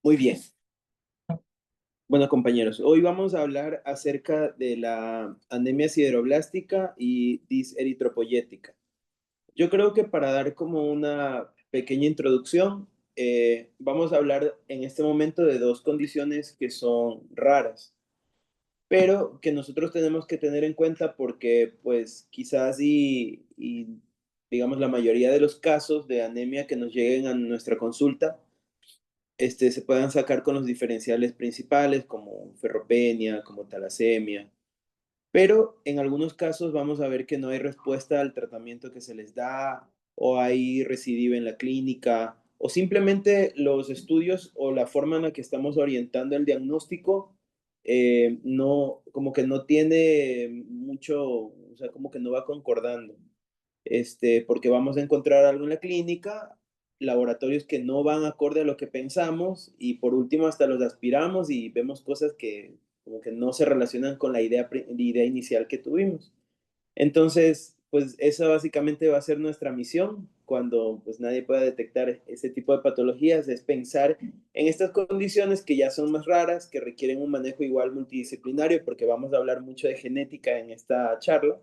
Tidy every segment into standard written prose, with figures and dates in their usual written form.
Muy bien. Bueno, compañeros, hoy vamos a hablar acerca de la anemia sideroblástica y diseritropoyética. Yo creo que para dar como una pequeña introducción, vamos a hablar en este momento de dos condiciones que son raras, pero que nosotros tenemos que tener en cuenta porque, pues, quizás digamos, la mayoría de los casos de anemia que nos lleguen a nuestra consulta se puedan sacar con los diferenciales principales como ferropenia, como talasemia, pero en algunos casos vamos a ver que no hay respuesta al tratamiento que se les da o hay recidiva en la clínica o simplemente los estudios o la forma en la que estamos orientando el diagnóstico no, como que no tiene mucho, o sea, como que no va concordando porque vamos a encontrar algo en la clínica, laboratorios que no van acorde a lo que pensamos y por último hasta los aspiramos y vemos cosas que como que no se relacionan con la idea inicial que tuvimos. Entonces, pues esa básicamente va a ser nuestra misión cuando pues nadie pueda detectar ese tipo de patologías, es pensar en estas condiciones que ya son más raras, que requieren un manejo igual multidisciplinario, porque vamos a hablar mucho de genética en esta charla.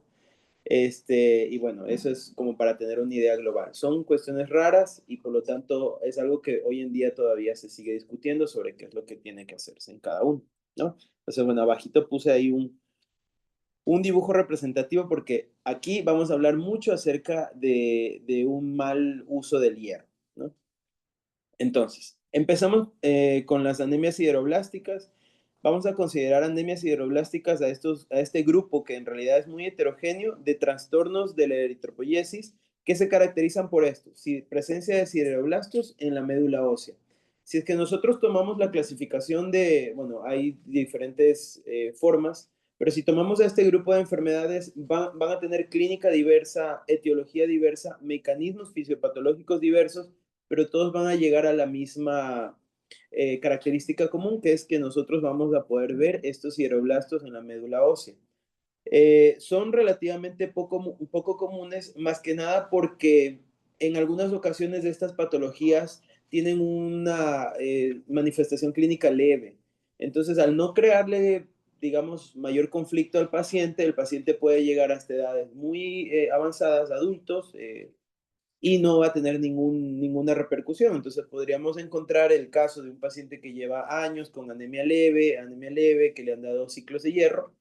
Y bueno, eso es como para tener una idea global. Son cuestiones raras y por lo tanto es algo que hoy en día todavía se sigue discutiendo sobre qué es lo que tiene que hacerse en cada uno, ¿no? Entonces, bueno, abajito puse ahí un dibujo representativo porque aquí vamos a hablar mucho acerca de un mal uso del hierro, ¿no? Entonces, empezamos con las anemias sideroblásticas. Vamos a considerar anemias sideroblásticas a este grupo que en realidad es muy heterogéneo de trastornos de la eritropoyesis que se caracterizan por esto, presencia de sideroblastos en la médula ósea. Si es que nosotros tomamos la clasificación bueno, hay diferentes formas, pero si tomamos a este grupo de enfermedades, van a tener clínica diversa, etiología diversa, mecanismos fisiopatológicos diversos, pero todos van a llegar a la misma característica común, que es que nosotros vamos a poder ver estos hieroblastos en la médula ósea. Son relativamente poco comunes, más que nada porque en algunas ocasiones de estas patologías tienen una manifestación clínica leve. Entonces, al no crearle, digamos, mayor conflicto al paciente, el paciente puede llegar hasta edades muy avanzadas, adultos, y no va a tener ninguna repercusión. Entonces podríamos encontrar el caso de un paciente que lleva años con anemia leve, que le han dado ciclos de hierro,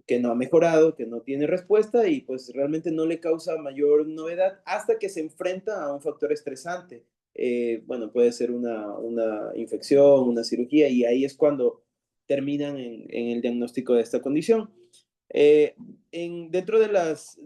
que no ha mejorado, que no tiene respuesta y pues realmente no le causa mayor novedad hasta que se enfrenta a un factor estresante. Bueno, puede ser una infección, una cirugía y ahí es cuando terminan en el diagnóstico de esta condición. Eh, Dentro de las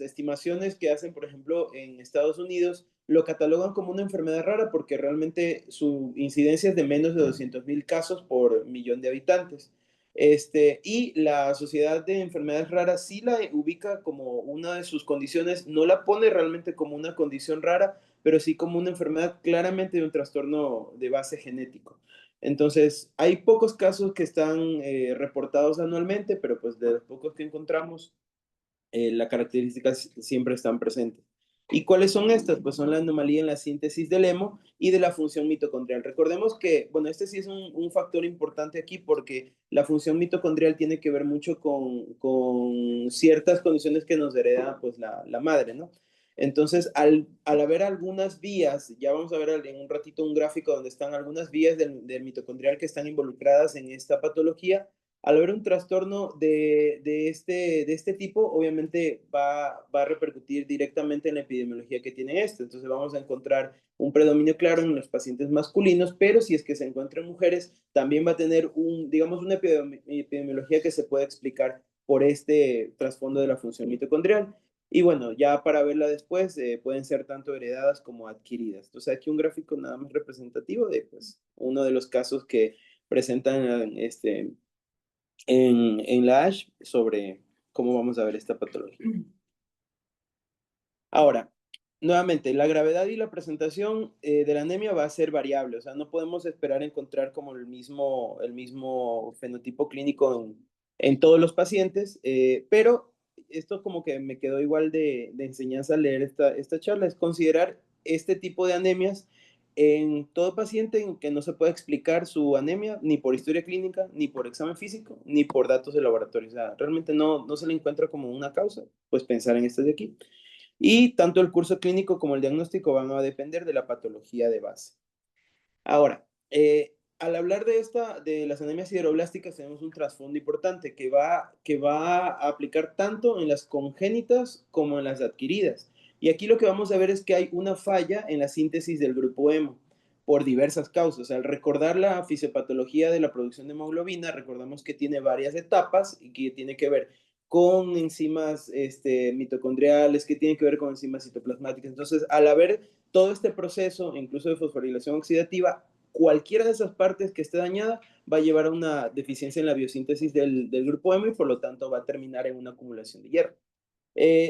estimaciones que hacen, por ejemplo, en Estados Unidos, lo catalogan como una enfermedad rara porque realmente su incidencia es de menos de 200,000 casos por millón de habitantes. Y la Sociedad de Enfermedades Raras sí la ubica como una de sus condiciones, no la pone realmente como una condición rara, pero sí como una enfermedad claramente de un trastorno de base genético. Entonces, hay pocos casos que están reportados anualmente, pero pues de los pocos que encontramos, las características siempre están presentes. ¿Y cuáles son estas? Pues son la anomalía en la síntesis del hemo y de la función mitocondrial. Recordemos que, bueno, este sí es un factor importante aquí porque la función mitocondrial tiene que ver mucho con ciertas condiciones que nos hereda pues la madre, ¿no? Entonces, al haber algunas vías, ya vamos a ver en un ratito un gráfico donde están algunas vías del mitocondrial que están involucradas en esta patología, al haber un trastorno de este tipo, obviamente va a repercutir directamente en la epidemiología que tiene esto. Entonces vamos a encontrar un predominio claro en los pacientes masculinos, pero si es que se encuentra en mujeres, también va a tener digamos, una epidemiología que se puede explicar por este trasfondo de la función mitocondrial. Y bueno, ya para verla después, pueden ser tanto heredadas como adquiridas. Entonces aquí un gráfico nada más representativo de pues, uno de los casos que presentan en la ASH sobre cómo vamos a ver esta patología. Ahora, nuevamente, la gravedad y la presentación de la anemia va a ser variable, o sea, no podemos esperar encontrar como el mismo fenotipo clínico en todos los pacientes, pero esto como que me quedó igual de enseñanza al leer esta charla, es considerar este tipo de anemias en todo paciente en que no se puede explicar su anemia ni por historia clínica, ni por examen físico, ni por datos de laboratorio. O sea, realmente no se le encuentra como una causa, pues pensar en estas de aquí. Y tanto el curso clínico como el diagnóstico van a depender de la patología de base. Ahora, al hablar de las anemias sideroblásticas, tenemos un trasfondo importante que va a aplicar tanto en las congénitas como en las adquiridas. Y aquí lo que vamos a ver es que hay una falla en la síntesis del grupo hemo por diversas causas. Al recordar la fisiopatología de la producción de hemoglobina, recordamos que tiene varias etapas y que tiene que ver con enzimas mitocondriales, que tiene que ver con enzimas citoplasmáticas. Entonces, al haber todo este proceso, incluso de fosforilación oxidativa, cualquiera de esas partes que esté dañada va a llevar a una deficiencia en la biosíntesis del grupo hemo y por lo tanto va a terminar en una acumulación de hierro.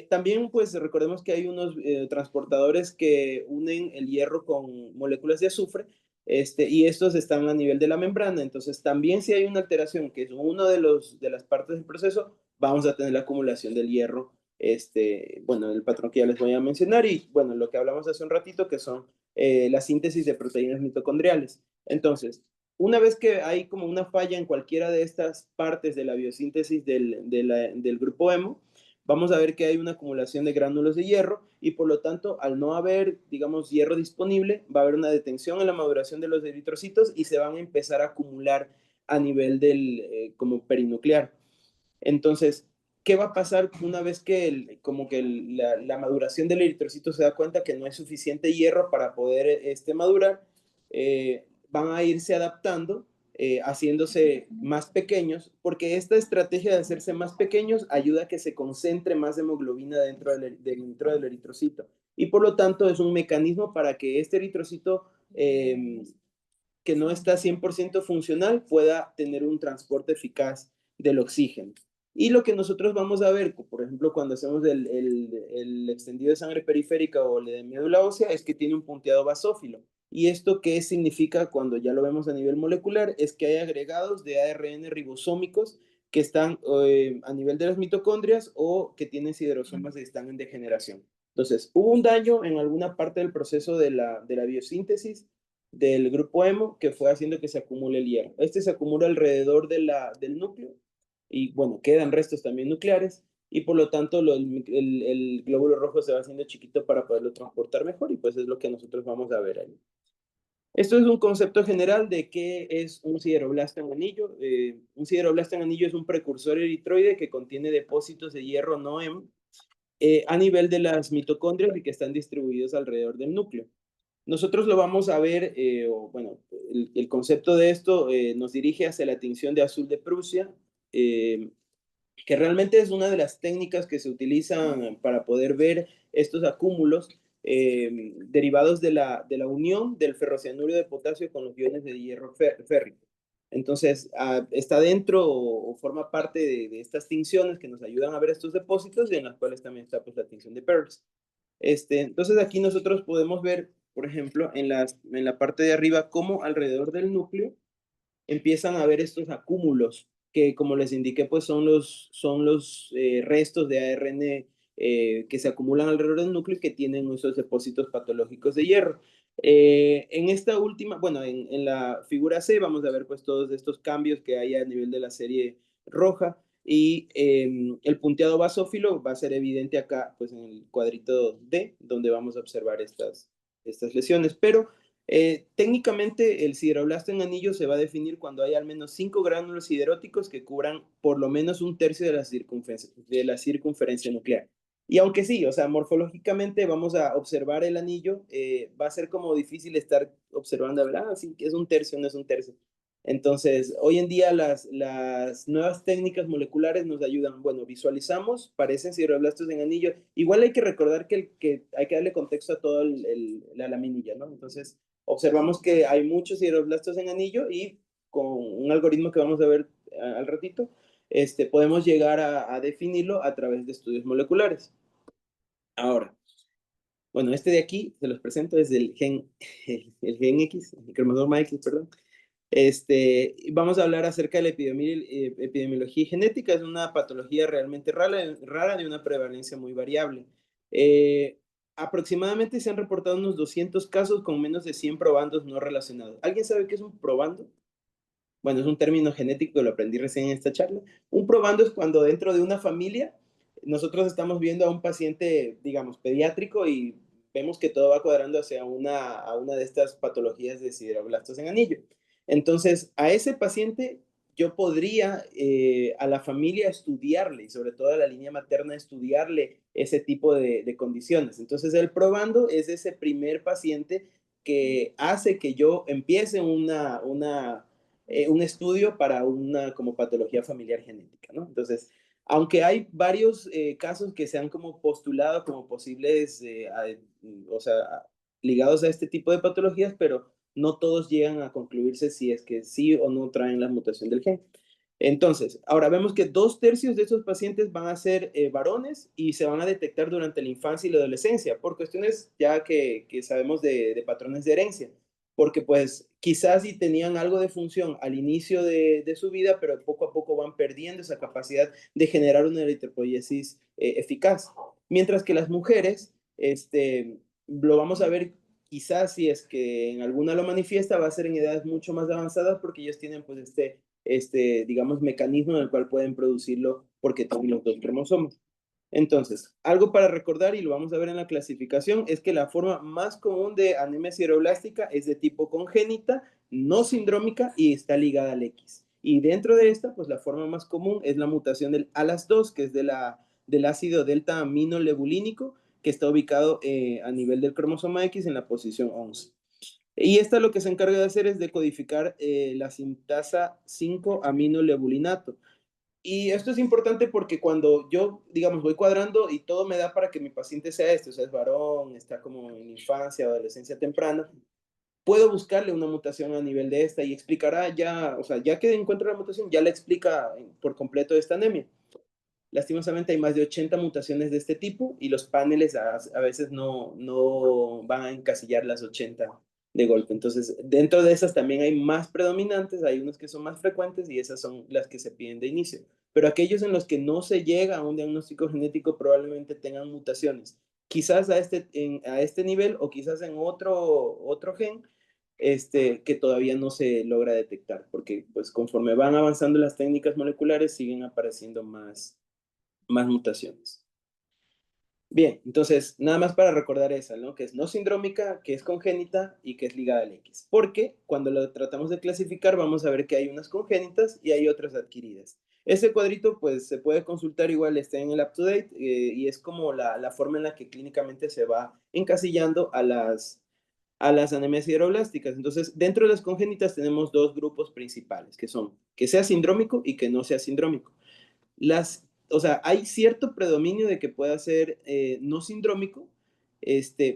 También, pues, recordemos que hay unos transportadores que unen el hierro con moléculas de azufre, y estos están a nivel de la membrana. Entonces, también si hay una alteración, que es una de las partes del proceso, vamos a tener la acumulación del hierro, bueno, el patrón que ya les voy a mencionar y, bueno, lo que hablamos hace un ratito, que son la síntesis de proteínas mitocondriales. Entonces, una vez que hay como una falla en cualquiera de estas partes de la biosíntesis del grupo hemo, vamos a ver que hay una acumulación de gránulos de hierro y por lo tanto, al no haber, digamos, hierro disponible, va a haber una detención en la maduración de los eritrocitos y se van a empezar a acumular a nivel como perinuclear. Entonces, ¿qué va a pasar una vez que la maduración del eritrocito se da cuenta que no hay suficiente hierro para poder madurar? Van a irse adaptando, haciéndose más pequeños, porque esta estrategia de hacerse más pequeños ayuda a que se concentre más hemoglobina dentro del eritrocito. Y por lo tanto es un mecanismo para que este eritrocito que no está 100% funcional pueda tener un transporte eficaz del oxígeno. Y lo que nosotros vamos a ver, por ejemplo, cuando hacemos el extendido de sangre periférica o el de médula ósea, es que tiene un punteado basófilo. ¿Y esto qué significa cuando ya lo vemos a nivel molecular? Es que hay agregados de ARN ribosómicos que están a nivel de las mitocondrias o que tienen siderosomas que están en degeneración. Entonces, hubo un daño en alguna parte del proceso de la biosíntesis del grupo hemo que fue haciendo que se acumule el hierro. Se acumula alrededor del núcleo y bueno, quedan restos también nucleares y por lo tanto el glóbulo rojo se va haciendo chiquito para poderlo transportar mejor y pues es lo que nosotros vamos a ver ahí. Esto es un concepto general de qué es un sideroblasto en anillo. Un sideroblasto en anillo es un precursor eritroide que contiene depósitos de hierro no hemo a nivel de las mitocondrias y que están distribuidos alrededor del núcleo. Nosotros lo vamos a ver, bueno, el concepto de esto nos dirige hacia la tinción de azul de Prusia, que realmente es una de las técnicas que se utilizan para poder ver estos acúmulos derivados de la unión del ferrocianuro de potasio con los iones de hierro férrico. Entonces, está dentro o forma parte de estas tinciones que nos ayudan a ver estos depósitos y en las cuales también está pues, la tinción de Peirce. Entonces aquí nosotros podemos ver, por ejemplo, en la parte de arriba, cómo alrededor del núcleo empiezan a haber estos acúmulos que, como les indiqué, pues son los restos de ARN que se acumulan alrededor del núcleo y que tienen esos depósitos patológicos de hierro. En esta última, bueno, en la figura C vamos a ver pues todos estos cambios que hay a nivel de la serie roja y el punteado basófilo va a ser evidente acá pues en el cuadrito D, donde vamos a observar estas lesiones, pero técnicamente, el sideroblasto en anillo se va a definir cuando hay al menos 5 gránulos sideróticos que cubran por lo menos un tercio de la circunferencia nuclear. Y aunque sí, o sea, morfológicamente vamos a observar el anillo, va a ser como difícil estar observando, ¿verdad? Sí, que es un tercio, no es un tercio. Entonces, hoy en día las nuevas técnicas moleculares nos ayudan. Bueno, visualizamos, parecen sideroblastos en anillo. Igual hay que recordar que hay que darle contexto a toda la laminilla, ¿no? Entonces, observamos que hay muchos sideroblastos en anillo y con un algoritmo que vamos a ver al ratito, podemos llegar a definirlo a través de estudios moleculares. Ahora, bueno, de aquí, se los presento, es el gen X, el cromosoma X, perdón. Vamos a hablar acerca de la epidemiología genética. Es una patología realmente rara de una prevalencia muy variable. aproximadamente se han reportado unos 200 casos con menos de 100 probandos no relacionados. ¿Alguien sabe qué es un probando? Bueno, es un término genético, lo aprendí recién en esta charla. Un probando es cuando dentro de una familia nosotros estamos viendo a un paciente, digamos, pediátrico y vemos que todo va cuadrando hacia a una de estas patologías de sideroblastos en anillo. Entonces, a ese paciente yo podría a la familia estudiarle, y sobre todo a la línea materna, estudiarle ese tipo de condiciones. Entonces, el probando es ese primer paciente que hace que yo empiece un estudio para una como patología familiar genética, ¿no? Entonces, aunque hay varios casos que se han como postulado como posibles, o sea, ligados a este tipo de patologías, pero no todos llegan a concluirse si es que sí o no traen la mutación del gen. Entonces, ahora vemos que 2/3 de esos pacientes van a ser varones y se van a detectar durante la infancia y la adolescencia por cuestiones ya que sabemos de patrones de herencia, porque pues quizás sí tenían algo de función al inicio de su vida, pero poco a poco van perdiendo esa capacidad de generar una eritropoiesis eficaz. Mientras que las mujeres, lo vamos a ver quizás si es que en alguna lo manifiesta, va a ser en edades mucho más avanzadas porque ellos tienen pues digamos, mecanismo en el cual pueden producirlo porque tienen los dos cromosomas. Entonces, algo para recordar, y lo vamos a ver en la clasificación, es que la forma más común de anemia sideroblástica es de tipo congénita, no sindrómica y está ligada al X. Y dentro de esta, pues la forma más común es la mutación del ALAS2, que es del ácido delta aminolebulínico, que está ubicado a nivel del cromosoma X en la posición 11. Y esta lo que se encarga de hacer es decodificar la sintasa 5-aminolebulinato. Y esto es importante porque cuando yo, digamos, voy cuadrando y todo me da para que mi paciente sea o sea, es varón, está como en infancia, adolescencia temprana, puedo buscarle una mutación a nivel de esta y explicará ya, o sea, ya que encuentro la mutación, ya le explica por completo esta anemia. Lastimosamente hay más de 80 mutaciones de este tipo y los paneles a veces no van a encasillar las 80 de golpe. Entonces, dentro de esas también hay más predominantes, hay unos que son más frecuentes y esas son las que se piden de inicio. Pero aquellos en los que no se llega a un diagnóstico genético probablemente tengan mutaciones. Quizás a este nivel o quizás en otro gen que todavía no se logra detectar, porque pues conforme van avanzando las técnicas moleculares siguen apareciendo más mutaciones. Bien, entonces, nada más para recordar esa, ¿no? Que es no sindrómica, que es congénita y que es ligada al X. Porque cuando lo tratamos de clasificar, vamos a ver que hay unas congénitas y hay otras adquiridas. Ese cuadrito, pues, se puede consultar igual, está en el UpToDate, y es como la forma en la que clínicamente se va encasillando a las anemias sideroblásticas. Entonces, dentro de las congénitas tenemos dos grupos principales, que son que sea sindrómico y que no sea sindrómico. O sea, hay cierto predominio de que pueda ser no sindrómico,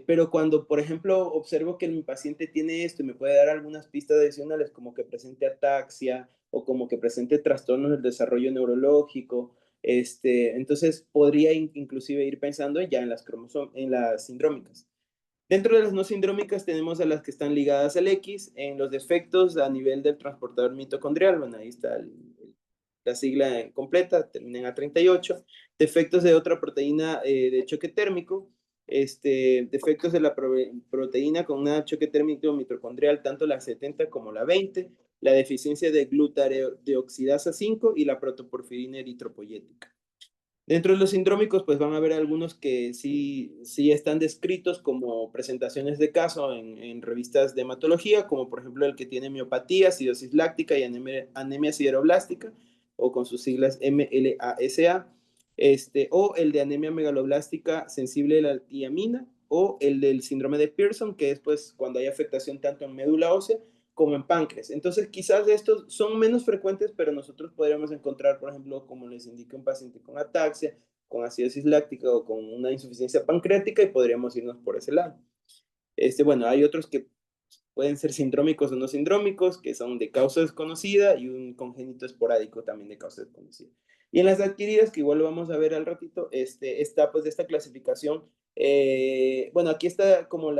pero cuando, por ejemplo, observo que mi paciente tiene esto y me puede dar algunas pistas adicionales, como que presente ataxia o como que presente trastornos del desarrollo neurológico, entonces podría inclusive ir pensando ya en las sindrómicas. Dentro de las no sindrómicas tenemos a las que están ligadas al X en los defectos a nivel del transportador mitocondrial. Bueno, ahí está la sigla completa, termina en A38. Defectos de otra proteína de choque térmico. Defectos de la proteína con un choque térmico mitocondrial, tanto la 70 como la 20. La deficiencia de glutareoxidasa 5 y la protoporfirina eritropoyética. Dentro de los sindrómicos, pues van a haber algunos que sí están descritos como presentaciones de caso en revistas de hematología, como por ejemplo el que tiene miopatía, acidosis láctica y anemia sideroblástica, o con sus siglas MLASA, o el de anemia megaloblástica sensible a la tiamina, o el del síndrome de Pearson, que es pues cuando hay afectación tanto en médula ósea como en páncreas. Entonces, quizás estos son menos frecuentes, pero nosotros podríamos encontrar, por ejemplo, como les indica un paciente con ataxia, con acidosis láctica o con una insuficiencia pancreática y podríamos irnos por ese lado. Bueno, hay otros que pueden ser sindrómicos o no sindrómicos, que son de causa desconocida y un congénito esporádico también de causa desconocida. Y en las adquiridas, que igual lo vamos a ver al ratito, está pues de esta clasificación, bueno, aquí está como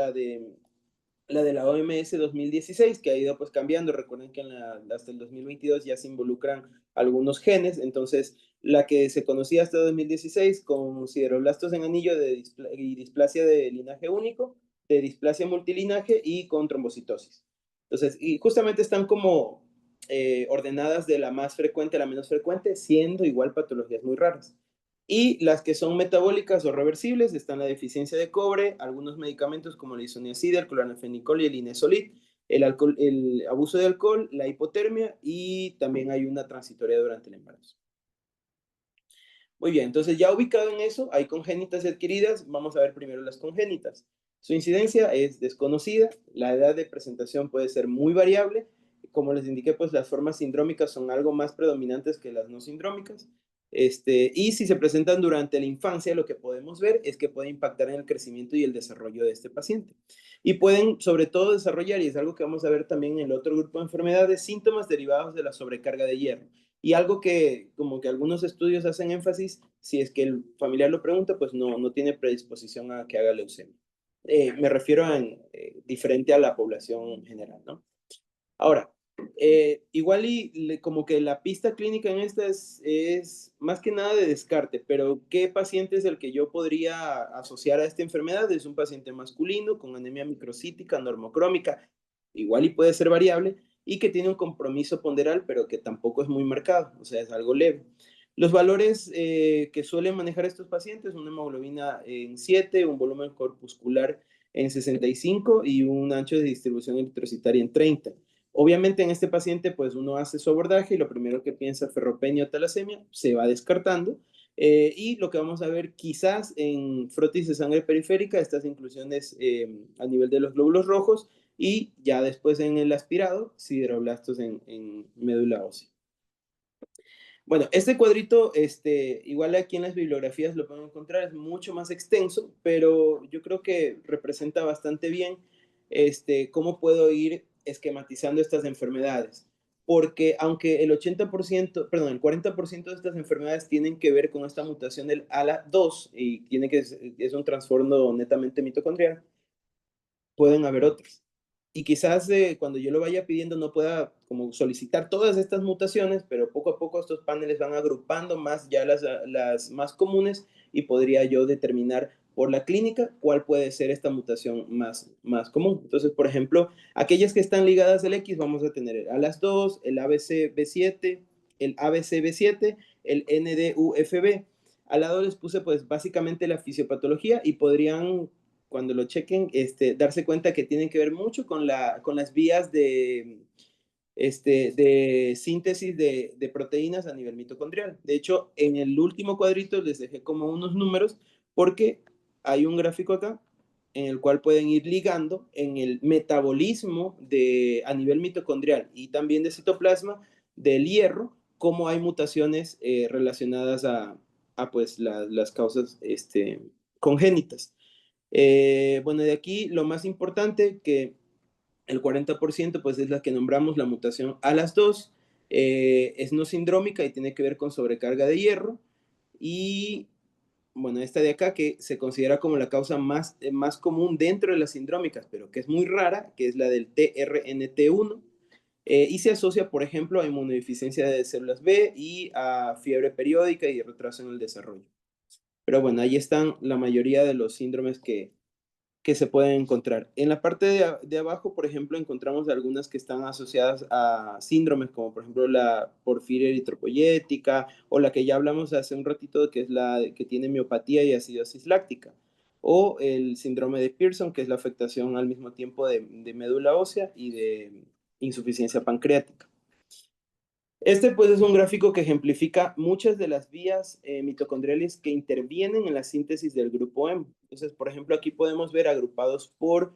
la de la OMS 2016, que ha ido pues cambiando. Recuerden que hasta el 2022 ya se involucran algunos genes, entonces la que se conocía hasta 2016 con sideroblastos en anillo y displasia de linaje único, de displasia multilinaje y con trombocitosis. Entonces, y justamente están como ordenadas de la más frecuente a la menos frecuente, siendo igual patologías muy raras. Y las que son metabólicas o reversibles están la deficiencia de cobre, algunos medicamentos como la isoniazida, el cloranfenicol y el inesolid, el abuso de alcohol, la hipotermia y también hay una transitoria durante el embarazo. Muy bien, entonces ya ubicado en eso, hay congénitas y adquiridas. Vamos a ver primero las congénitas. Su incidencia es desconocida, la edad de presentación puede ser muy variable. Como les indiqué, pues las formas sindrómicas son algo más predominantes que las no sindrómicas. Y si se presentan durante la infancia, lo que podemos ver es que puede impactar en el crecimiento y el desarrollo de este paciente. Y pueden, sobre todo, desarrollar, y es algo que vamos a ver también en el otro grupo de enfermedades, síntomas derivados de la sobrecarga de hierro. Y algo que como que algunos estudios hacen énfasis, si es que el familiar lo pregunta, pues no tiene predisposición a que haga leucemia. Me refiero a diferente a la población general, ¿no? Ahora, igual como que la pista clínica en esta es más que nada de descarte, pero ¿qué paciente es el que yo podría asociar a esta enfermedad? Es un paciente masculino con anemia microcítica, normocrómica, igual y puede ser variable, y que tiene un compromiso ponderal, pero que tampoco es muy marcado, o sea, es algo leve. Los valores que suelen manejar estos pacientes, una hemoglobina en 7, un volumen corpuscular en 65 y un ancho de distribución eritrocitaria en 30. Obviamente en este paciente pues uno hace su abordaje y lo primero que piensa ferropenia o talasemia se va descartando y lo que vamos a ver quizás en frotis de sangre periférica, estas inclusiones a nivel de los glóbulos rojos y ya después en el aspirado, sideroblastos en médula ósea. Bueno, este cuadrito, igual aquí en las bibliografías lo pueden encontrar, es mucho más extenso, pero yo creo que representa bastante bien cómo puedo ir esquematizando estas enfermedades. Porque aunque el 80%, perdón, el 40% de estas enfermedades tienen que ver con esta mutación del ALA2 y es un trastorno netamente mitocondrial, pueden haber otros. Y quizás cuando yo lo vaya pidiendo no pueda como solicitar todas estas mutaciones, pero poco a poco estos paneles van agrupando más ya las más comunes y podría yo determinar por la clínica cuál puede ser esta mutación más común. Entonces, por ejemplo, aquellas que están ligadas al X, vamos a tener el ALAS2, el ABCB7, el ABCB7, el NDUFB. Al lado les puse pues básicamente la fisiopatología y podrían cuando lo chequen, darse cuenta que tienen que ver mucho con las vías de síntesis de proteínas a nivel mitocondrial. De hecho, en el último cuadrito les dejé como unos números porque hay un gráfico acá en el cual pueden ir ligando en el metabolismo a nivel mitocondrial y también de citoplasma del hierro, cómo hay mutaciones relacionadas a pues, las causas congénitas. Bueno, de aquí lo más importante que el 40% pues es la que nombramos la mutación a las 2, es no sindrómica y tiene que ver con sobrecarga de hierro y bueno, esta de acá que se considera como la causa más común dentro de las sindrómicas, pero que es muy rara, que es la del TRNT1 y se asocia, por ejemplo, a inmunodeficiencia de células B y a fiebre periódica y retraso en el desarrollo. Pero bueno, ahí están la mayoría de los síndromes que se pueden encontrar. En la parte de abajo, por ejemplo, encontramos algunas que están asociadas a síndromes, como por ejemplo la porfiria eritropoyética, o la que ya hablamos hace un ratito, que es la que tiene miopatía y acidosis láctica, o el síndrome de Pearson, que es la afectación al mismo tiempo de médula ósea y de insuficiencia pancreática. Este pues es un gráfico que ejemplifica muchas de las vías mitocondriales que intervienen en la síntesis del grupo M. Entonces, por ejemplo, aquí podemos ver agrupados por,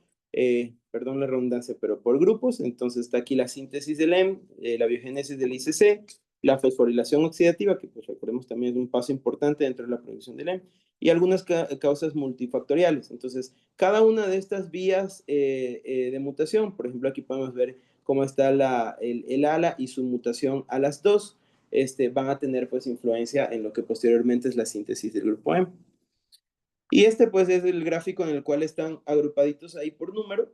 perdón la redundancia, pero por grupos. Entonces está aquí la síntesis del M, la biogénesis del ICC, la fosforilación oxidativa, que pues recordemos también es un paso importante dentro de la producción del M, y algunas causas multifactoriales. Entonces, cada una de estas vías de mutación, por ejemplo, aquí podemos ver cómo está el ALA y su mutación a las 2, van a tener pues influencia en lo que posteriormente es la síntesis del grupo M. Y pues es el gráfico en el cual están agrupaditos ahí por número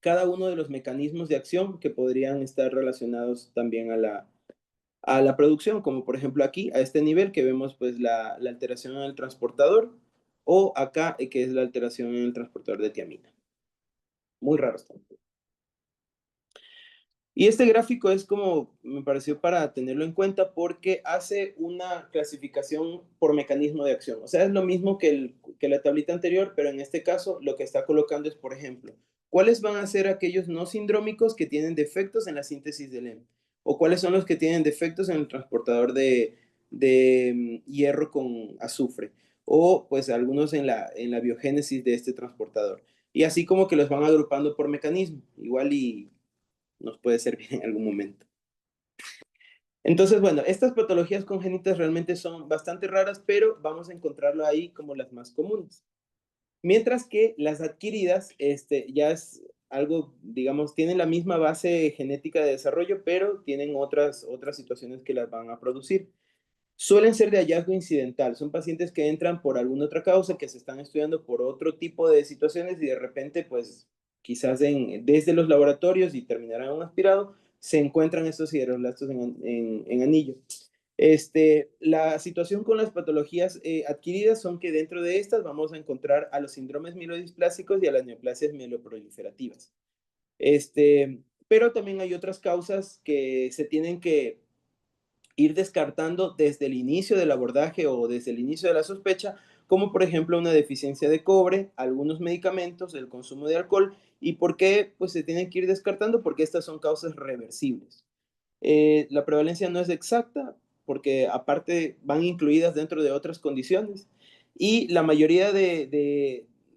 cada uno de los mecanismos de acción que podrían estar relacionados también a la producción, como por ejemplo aquí, a este nivel que vemos pues la alteración en el transportador, o acá, que es la alteración en el transportador de tiamina. Muy raro está. Y este gráfico es como, me pareció para tenerlo en cuenta porque hace una clasificación por mecanismo de acción. O sea, es lo mismo que la tablita anterior, pero en este caso lo que está colocando es, por ejemplo, ¿cuáles van a ser aquellos no sindrómicos que tienen defectos en la síntesis del hemo? ¿O cuáles son los que tienen defectos en el transportador de hierro con azufre? O pues algunos en la biogénesis de este transportador. Y así como que los van agrupando por mecanismo. Igual y nos puede servir en algún momento. Entonces, bueno, estas patologías congénitas realmente son bastante raras, pero vamos a encontrarlo ahí como las más comunes. Mientras que las adquiridas, ya es algo, digamos, tienen la misma base genética de desarrollo, pero tienen otras situaciones que las van a producir. Suelen ser de hallazgo incidental, son pacientes que entran por alguna otra causa, que se están estudiando por otro tipo de situaciones y de repente, pues, quizás desde los laboratorios y terminarán un aspirado, se encuentran estos sideroblastos en anillo. La situación con las patologías adquiridas son que dentro de estas vamos a encontrar a los síndromes mielodisplásicos y a las neoplasias mieloproliferativas. Pero también hay otras causas que se tienen que ir descartando desde el inicio del abordaje o desde el inicio de la sospecha, como por ejemplo una deficiencia de cobre, algunos medicamentos, el consumo de alcohol. ¿Y por qué? Pues se tienen que ir descartando porque estas son causas reversibles. La prevalencia no es exacta porque aparte van incluidas dentro de otras condiciones y la mayoría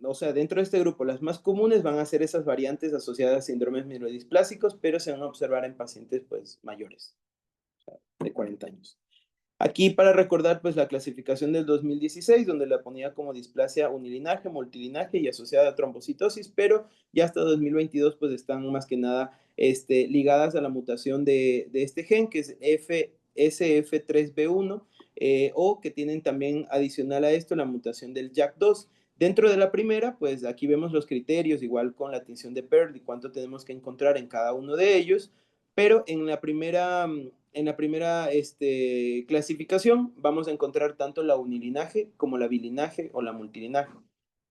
o sea, dentro de este grupo, las más comunes van a ser esas variantes asociadas a síndromes mielodisplásicos, pero se van a observar en pacientes pues mayores, de 40 años. Aquí para recordar pues la clasificación del 2016, donde la ponía como displasia unilinaje, multilinaje y asociada a trombocitosis, pero ya hasta 2022 pues están más que nada ligadas a la mutación de este gen, que es SF3B1, o que tienen también adicional a esto la mutación del JAK2. Dentro de la primera, pues aquí vemos los criterios, igual con la tinción de Pearl y cuánto tenemos que encontrar en cada uno de ellos, pero en la primera clasificación vamos a encontrar tanto la unilinaje como la bilinaje o la multilinaje.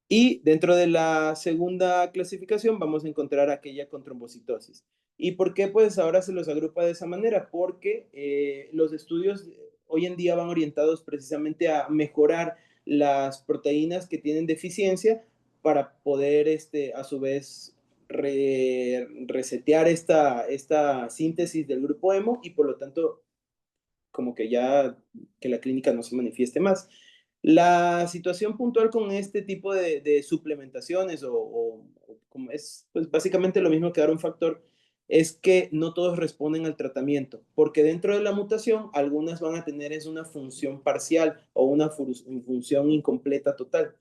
Y dentro de la segunda clasificación vamos a encontrar aquella con trombocitosis. ¿Y por qué pues ahora se los agrupa de esa manera? Porque los estudios hoy en día van orientados precisamente a mejorar las proteínas que tienen deficiencia para poder a su vez resetear esta síntesis del grupo hemo y por lo tanto como que ya que la clínica no se manifieste más. La situación puntual con este tipo de suplementaciones o como es pues básicamente lo mismo que dar un factor, es que no todos responden al tratamiento, porque dentro de la mutación algunas van a tener es una función parcial o una función incompleta total.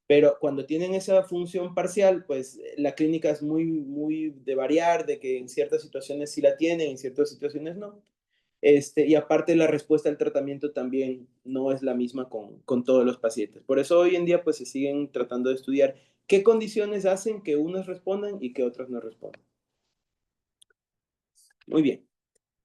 Pero cuando tienen esa función parcial, pues la clínica es muy de variar, de que en ciertas situaciones sí la tienen, en ciertas situaciones no. Y aparte la respuesta al tratamiento también no es la misma con todos los pacientes. Por eso hoy en día pues se siguen tratando de estudiar qué condiciones hacen que unas respondan y que otras no respondan. Muy bien.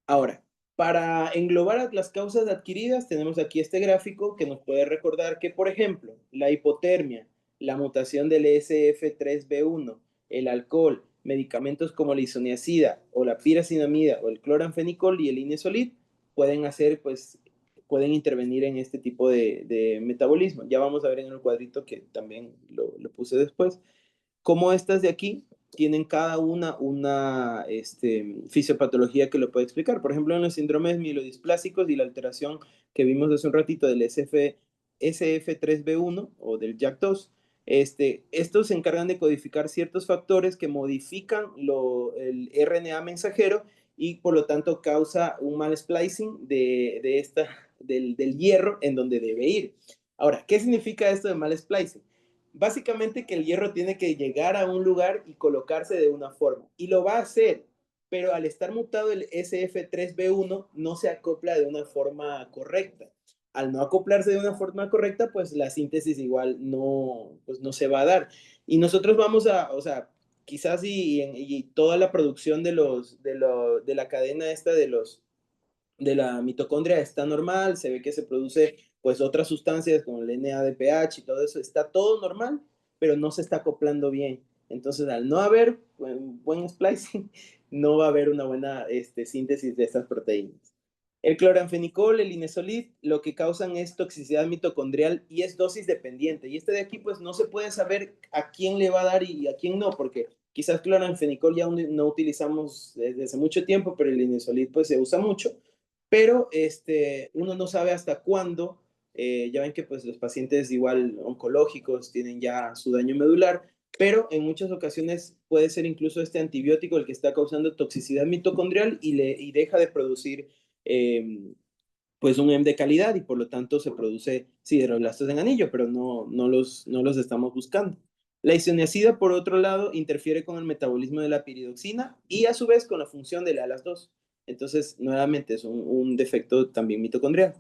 Ahora, para englobar las causas adquiridas, tenemos aquí este gráfico que nos puede recordar que, por ejemplo, la hipotermia, la mutación del SF3B1, el alcohol, medicamentos como la isoniazida o la piracinamida o el cloranfenicol y el inesolid pueden hacer, pues, pueden intervenir en este tipo de metabolismo. Ya vamos a ver en el cuadrito que también lo puse después cómo estas de aquí tienen cada una fisiopatología que lo puede explicar. Por ejemplo, en los síndromes mielodisplásicos y la alteración que vimos hace un ratito del SF3B1 o del JAK2, estos se encargan de codificar ciertos factores que modifican el RNA mensajero y por lo tanto causa un mal splicing del hierro en donde debe ir. Ahora, ¿qué significa esto de mal splicing? Básicamente que el hierro tiene que llegar a un lugar y colocarse de una forma. Y lo va a hacer, pero al estar mutado el SF3B1 no se acopla de una forma correcta. Al no acoplarse de una forma correcta, pues la síntesis igual no, pues no se va a dar. Y nosotros vamos a, o sea, quizás y toda la producción de la cadena esta de la mitocondria está normal, se ve que se produce pues otras sustancias como el NADPH y todo eso, está todo normal, pero no se está acoplando bien. Entonces, al no haber buen splicing, no va a haber una buena síntesis de estas proteínas. El cloranfenicol, el inesolid, lo que causan es toxicidad mitocondrial y es dosis dependiente. Y este de aquí, pues no se puede saber a quién le va a dar y a quién no, porque quizás cloranfenicol ya no utilizamos desde hace mucho tiempo, pero el inesolid pues se usa mucho, pero uno no sabe hasta cuándo. Ya ven que pues los pacientes igual oncológicos tienen ya su daño medular, pero en muchas ocasiones puede ser incluso este antibiótico el que está causando toxicidad mitocondrial y deja de producir pues un M de calidad y por lo tanto se produce sideroblastos en anillo, pero no los estamos buscando. La isoniazida, por otro lado, interfiere con el metabolismo de la piridoxina y a su vez con la función de la ALAS2. Entonces, nuevamente, es un defecto también mitocondrial.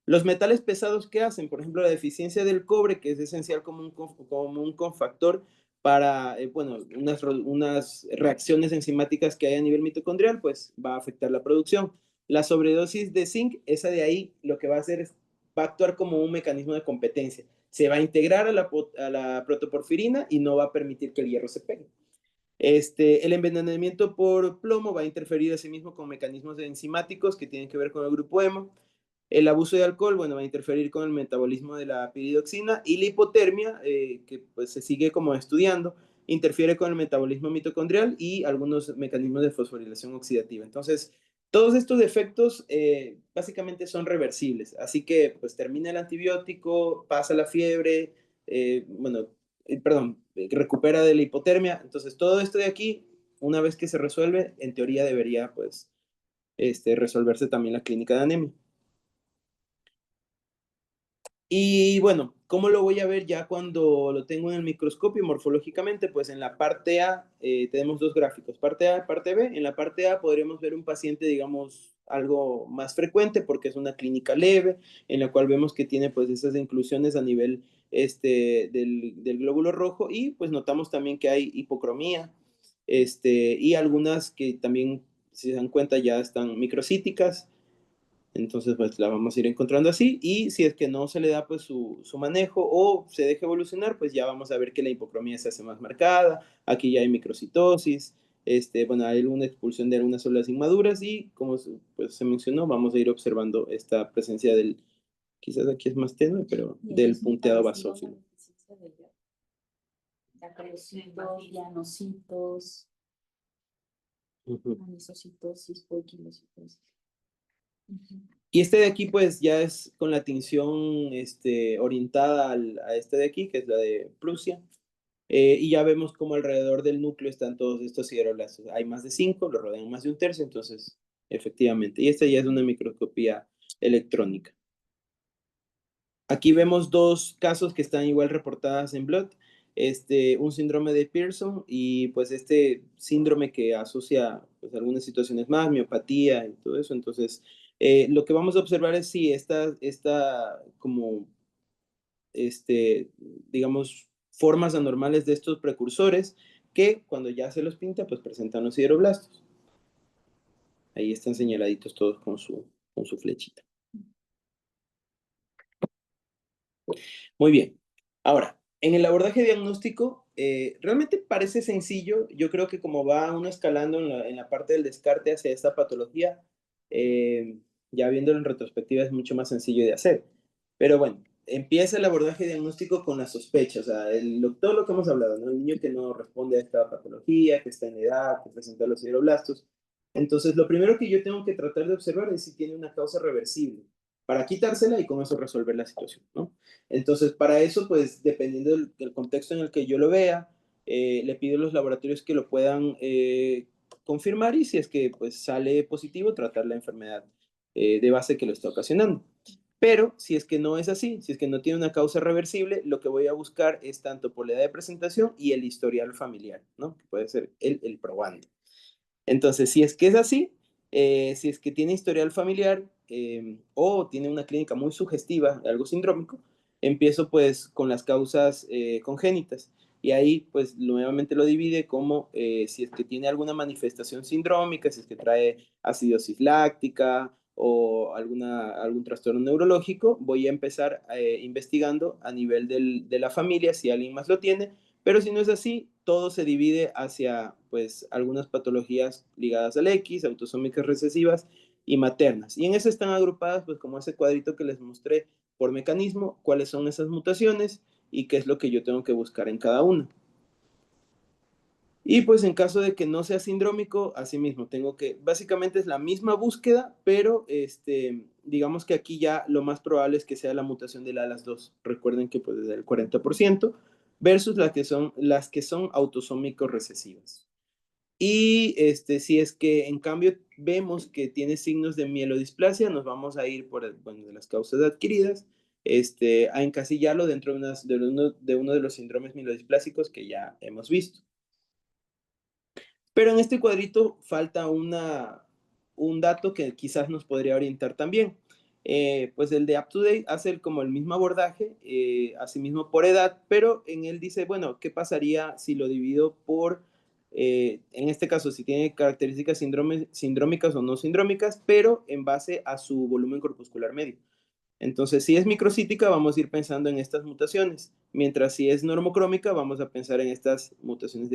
Los metales pesados, ¿qué hacen? Por ejemplo, la deficiencia del cobre, que es esencial como un cofactor para, bueno, unas reacciones enzimáticas que hay a nivel mitocondrial, pues va a afectar la producción. La sobredosis de zinc, esa de ahí, lo que va a hacer es, va a actuar como un mecanismo de competencia. Se va a integrar a la protoporfirina y no va a permitir que el hierro se pegue. El envenenamiento por plomo va a interferir asimismo con mecanismos enzimáticos que tienen que ver con el grupo hemo. El abuso de alcohol, bueno, va a interferir con el metabolismo de la piridoxina y la hipotermia, que pues se sigue como estudiando, interfiere con el metabolismo mitocondrial y algunos mecanismos de fosforilación oxidativa. Entonces, todos estos defectos básicamente son reversibles, así que pues termina el antibiótico, pasa la fiebre, bueno, perdón, recupera de la hipotermia. Entonces, todo esto de aquí, una vez que se resuelve, en teoría debería pues resolverse también la clínica de anemia. Y bueno, ¿cómo lo voy a ver ya cuando lo tengo en el microscopio morfológicamente? Pues en la parte A tenemos dos gráficos, parte A y parte B. En la parte A podríamos ver un paciente, digamos, algo más frecuente porque es una clínica leve, en la cual vemos que tiene pues esas inclusiones a nivel del glóbulo rojo y pues notamos también que hay hipocromía y algunas que también, si se dan cuenta, ya están microcíticas. Entonces, pues la vamos a ir encontrando así y si es que no se le da pues su manejo o se deja evolucionar, pues ya vamos a ver que la hipocromía se hace más marcada, aquí ya hay microcitosis, bueno, hay una expulsión de algunas células inmaduras y como pues, se mencionó, vamos a ir observando esta presencia del, quizás aquí es más tenue, pero del punteado basófilo. Sacrocitos, llanocitos, anisocitosis, poiquilocitosis. Y este de aquí, pues ya es con la tinción orientada a este de aquí, que es la de Prusia. Y ya vemos como alrededor del núcleo están todos estos sideroblastos. Hay más de 5, lo rodean más de un tercio, entonces, efectivamente. Y esta ya es una microscopía electrónica. Aquí vemos dos casos que están igual reportadas en Blood. Un síndrome de Pearson y pues este síndrome que asocia pues, algunas situaciones más, miopatía y todo eso. Entonces, lo que vamos a observar es si esta como, digamos, formas anormales de estos precursores que cuando ya se los pinta, pues presentan los sideroblastos. Ahí están señaladitos todos con su flechita. Muy bien. Ahora, en el abordaje diagnóstico, realmente parece sencillo. Yo creo que como va uno escalando en la parte del descarte hacia esta patología, ya viéndolo en retrospectiva es mucho más sencillo de hacer. Pero bueno, empieza el abordaje diagnóstico con la sospecha, o sea, todo lo que hemos hablado, ¿no? El niño que no responde a esta patología, que está en edad, que presenta los sideroblastos. Entonces, lo primero que yo tengo que tratar de observar es si tiene una causa reversible, para quitársela y con eso resolver la situación, ¿no? Entonces, para eso, pues, dependiendo del contexto en el que yo lo vea, le pido a los laboratorios que lo puedan confirmar y si es que pues, sale positivo, tratar la enfermedad de base que lo está ocasionando. Pero si es que no es así, si es que no tiene una causa reversible, lo que voy a buscar es tanto por la edad de presentación y el historial familiar, ¿no? Que puede ser el probando. Entonces, si es que es así, si es que tiene historial familiar o tiene una clínica muy sugestiva, algo sindrómico, empiezo pues con las causas congénitas. y ahí pues nuevamente lo divide como si es que tiene alguna manifestación sindrómica, si es que trae acidosis láctica o algún trastorno neurológico, voy a empezar investigando a nivel de la familia si alguien más lo tiene, pero si no es así, todo se divide hacia pues algunas patologías ligadas al X, autosómicas recesivas y maternas. Y en eso están agrupadas pues como ese cuadrito que les mostré por mecanismo, cuáles son esas mutaciones y qué es lo que yo tengo que buscar en cada una. Y pues en caso de que no sea sindrómico, asimismo, tengo que, básicamente es la misma búsqueda, pero digamos que aquí ya lo más probable es que sea la mutación del ALAS2. Recuerden que pues es del 40% versus las que son autosómicos recesivas. Y si es que en cambio vemos que tiene signos de mielodisplasia, nos vamos a ir por de las causas adquiridas, a encasillarlo dentro de uno de los síndromes mielodisplásicos que ya hemos visto. Pero en este cuadrito falta un dato que quizás nos podría orientar también. Pues el de UpToDate hace como el mismo abordaje, asimismo por edad, pero en él dice, bueno, ¿qué pasaría si lo divido por, en este caso, si tiene características sindrómicas o no sindrómicas, pero en base a su volumen corpuscular medio? Entonces, si es microcítica, vamos a ir pensando en estas mutaciones, mientras si es normocrómica, vamos a pensar en estas mutaciones de